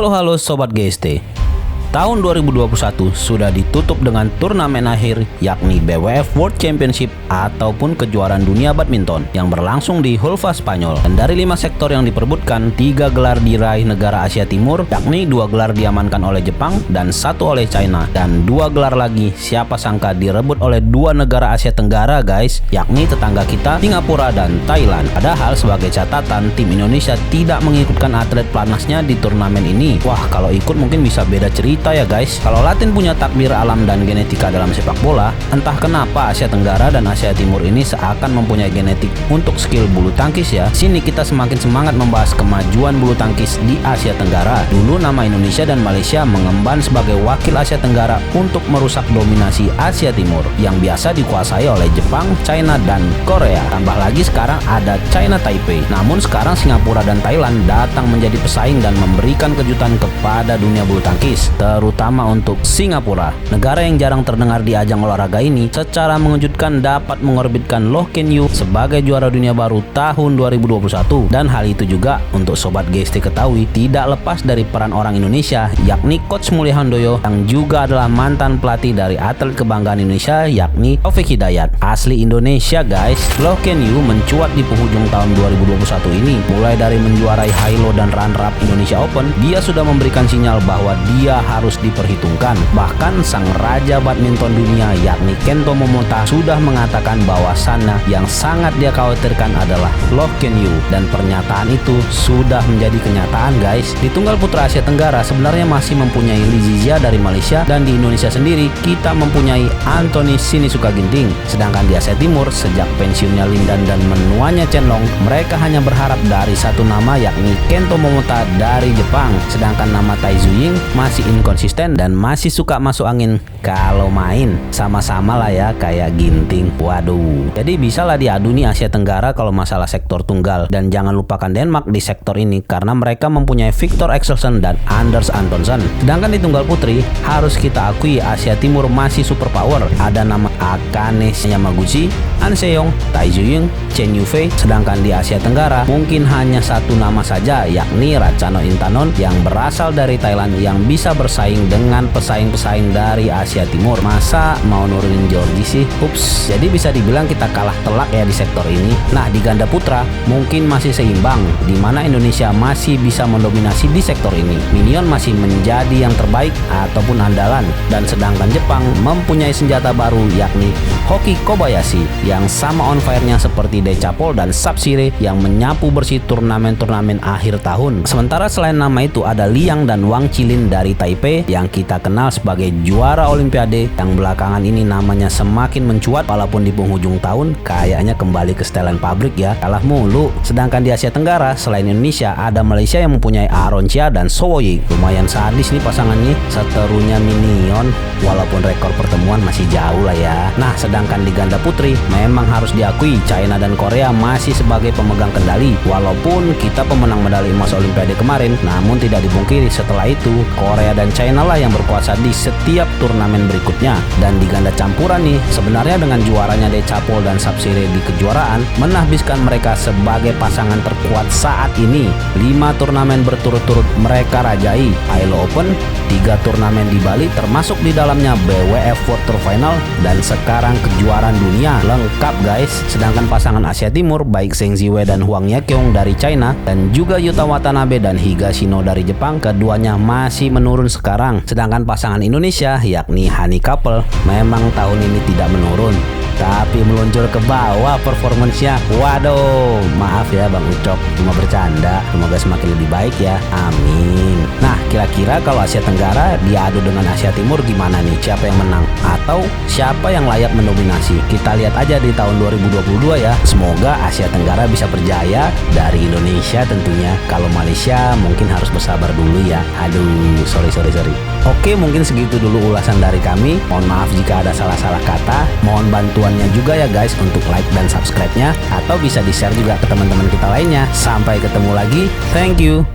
Halo Sobat GST. Tahun 2021 sudah ditutup dengan turnamen akhir yakni BWF World Championship ataupun kejuaraan dunia badminton yang berlangsung di Huelva, Spanyol. Dan dari 5 sektor yang diperebutkan, 3 gelar diraih negara Asia Timur, yakni 2 gelar diamankan oleh Jepang dan 1 oleh China. Dan 2 gelar lagi siapa sangka direbut oleh 2 negara Asia Tenggara guys, yakni tetangga kita Singapura dan Thailand. Padahal sebagai catatan, tim Indonesia tidak mengikutkan atlet pelatnasnya di turnamen ini. Wah, kalau ikut mungkin bisa beda cerita ya guys. Kalau Latin punya takdir alam dan genetika dalam sepak bola, entah kenapa Asia Tenggara dan Asia Timur ini seakan mempunyai genetik untuk skill bulu tangkis ya. Sini kita semakin semangat membahas kemajuan bulu tangkis di Asia Tenggara. Dulu nama Indonesia dan Malaysia mengemban sebagai wakil Asia Tenggara untuk merusak dominasi Asia Timur yang biasa dikuasai oleh Jepang, China, dan Korea. Tambah lagi sekarang ada China Taipei. Namun sekarang Singapura dan Thailand datang menjadi pesaing dan memberikan kejutan kepada dunia bulu tangkis, terutama untuk Singapura. Negara yang jarang terdengar di ajang olahraga ini secara mengejutkan dapat mengorbitkan Loh Kean Yew sebagai juara dunia baru tahun 2021. Dan hal itu juga untuk Sobat GST ketahui tidak lepas dari peran orang Indonesia, yakni Coach Mulya Handoyo yang juga adalah mantan pelatih dari atlet kebanggaan Indonesia yakni Taufik Hidayat. Asli Indonesia guys. Loh Kean Yew mencuat di penghujung tahun 2021 ini. Mulai dari menjuarai high-low dan runner-up Indonesia Open, dia sudah memberikan sinyal bahwa dia harus diperhitungkan. Bahkan sang raja badminton dunia yakni Kento Momota sudah mengatakan bahwasannya yang sangat dia khawatirkan adalah Loh Kean Yew, dan pernyataan itu sudah menjadi kenyataan guys. Di tunggal putra Asia Tenggara sebenarnya masih mempunyai Lee Zizia dari Malaysia, dan di Indonesia sendiri kita mempunyai Anthony Sinisuka Ginting. Sedangkan di Asia Timur sejak pensiunnya Lindan dan menuanya Chen Long, mereka hanya berharap dari satu nama yakni Kento Momota dari Jepang. Sedangkan nama Tai Tzu Ying masih konsisten dan masih suka masuk angin kalau main. Sama-sama lah ya kayak Ginting. Waduh. Jadi bisa lah diadu nih Asia Tenggara kalau masalah sektor tunggal. Dan jangan lupakan Denmark di sektor ini karena mereka mempunyai Victor Axelsen dan Anders Antonsen. Sedangkan di tunggal putri harus kita akui Asia Timur masih super power. Ada nama Akane Yamaguchi, An Seong, Tai Tzu Ying, Chen Yufei. Sedangkan di Asia Tenggara mungkin hanya satu nama saja yakni Ratchano Intanon yang berasal dari Thailand yang bisa bersaing dengan pesaing-pesaing dari Asia Timur. Masa mau nurunin Georgie sih? Ups, jadi bisa dibilang kita kalah telak ya di sektor ini. Nah, di ganda putra mungkin masih seimbang, di mana Indonesia masih bisa mendominasi di sektor ini. Minion masih menjadi yang terbaik ataupun andalan, dan sedangkan Jepang mempunyai senjata baru yakni Hoki Kobayashi yang sama on fire-nya seperti Decapol dan Sub-Zero yang menyapu bersih turnamen-turnamen akhir tahun. Sementara selain nama itu ada Liang dan Wang Qilin dari Taipei yang kita kenal sebagai juara Olimpiade, yang belakangan ini namanya semakin mencuat walaupun di penghujung tahun kayaknya kembali ke setelan pabrik ya, kalah mulu. Sedangkan di Asia Tenggara selain Indonesia ada Malaysia yang mempunyai Aaron Chia dan Sowoyi. Lumayan sadis nih pasangannya, seterunya Minion walaupun rekor pertemuan masih jauh lah ya. Nah, sedangkan di ganda putri memang harus diakui China dan Korea masih sebagai pemegang kendali walaupun kita pemenang medali emas Olimpiade kemarin. Namun tidak dipungkiri setelah itu Korea dan China lah yang berkuasa di setiap turnamen berikutnya. Dan di ganda campuran nih sebenarnya dengan juaranya Decapol dan Sub-Zero di kejuaraan menahbiskan mereka sebagai pasangan terkuat saat ini. 5 turnamen berturut-turut mereka rajai, ILO Open, 3 turnamen di Bali termasuk di dalamnya BWF World Tour Final, dan sekarang kejuaraan dunia lengkap guys. Sedangkan pasangan Asia Timur baik Zheng Ziwei dan Huang Yaqiong dari China dan juga Yuta Watanabe dan Higashino dari Jepang, keduanya masih menurun sekarang. Sedangkan pasangan Indonesia yakni Hani Couple memang tahun ini tidak menurun tapi meluncur ke bawah performance-nya. Waduh, maaf ya Bang Ucok, cuma bercanda. Semoga semakin lebih baik ya, amin. Nah, kira-kira kalau Asia Tenggara diadu dengan Asia Timur gimana nih? Siapa yang menang? Atau siapa yang layak mendominasi? Kita lihat aja di tahun 2022 ya. Semoga Asia Tenggara bisa berjaya dari Indonesia tentunya. Kalau Malaysia mungkin harus bersabar dulu ya. Aduh, sorry. Oke, mungkin segitu dulu ulasan dari kami. Mohon maaf jika ada salah-salah kata. Mohon bantuannya juga ya guys untuk like dan subscribe-nya, atau bisa di-share juga ke teman-teman kita lainnya. Sampai ketemu lagi. Thank you.